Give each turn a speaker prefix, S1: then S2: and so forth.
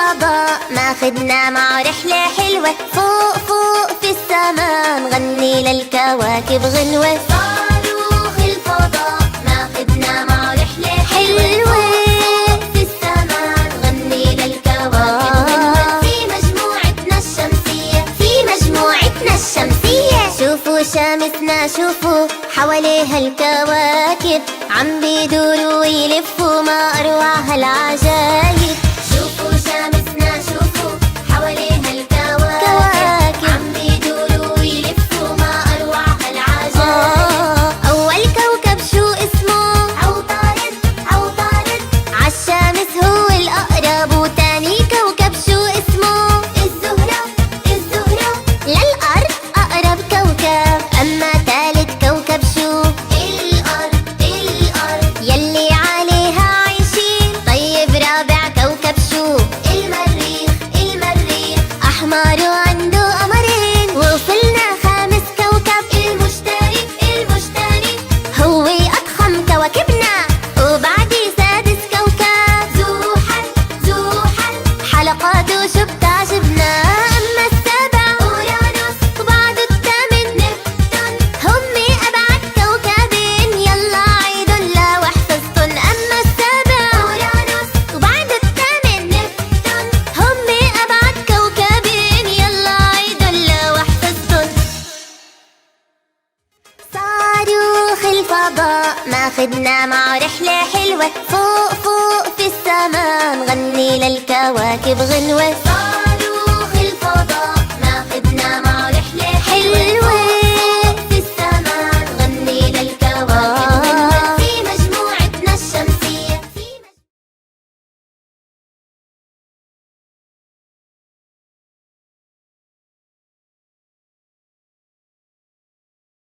S1: الفضاء ماخدنا مع رحلة حلوة، فوق فوق في السما نغني للكواكب غنوة. صاروخ الفضاء ماخدنا مع رحلة حلوة، في السما نغني للكواكب غنوة. في مجموعتنا الشمسية، في مجموعتنا الشمسية. شوفوا شمسنا شوفوا حواليها الكواكب عم بيدوروا ويلفوا، ما أروع هالعجايب. شوفوا شمسنا شوفوا حواليها الكواكب عم بيدوروا ويلفوا، ما أروع هالعجايب. أول كوكب شو اسمه؟ عطارد. عطارد عالشمس هو الأقرب، وتاني كوكب شو اسمه؟ الزهرة. الزهرة للأرض أقرب كوكب، أما تالت كوكب شو؟ الأرض. الأرض يلي عليها عايشين. طيب رابع كوكب شو؟ المريخ. المريخ أحمر وعنده قمرين. وصلنا خامس كوكب المشتري. المشتري هو أضخم كواكبنا، وبعدي سادس كوكب زحل. زحل حلقاته شو بتعجبنا. أما السابع أورانوس، وبعده الثامن نبتون، هم أبعد كوكبين يلا عيدوا واحفظتن. أما السابع أورانوس، وبعده الثامن نبتون، هم أبعد كوكبين يلا عيدوا واحفظتن. صاروخ الفضاء ماخدنا مع رحلة حلوة، فوق فوق في السما نغني للكواكب غنوة.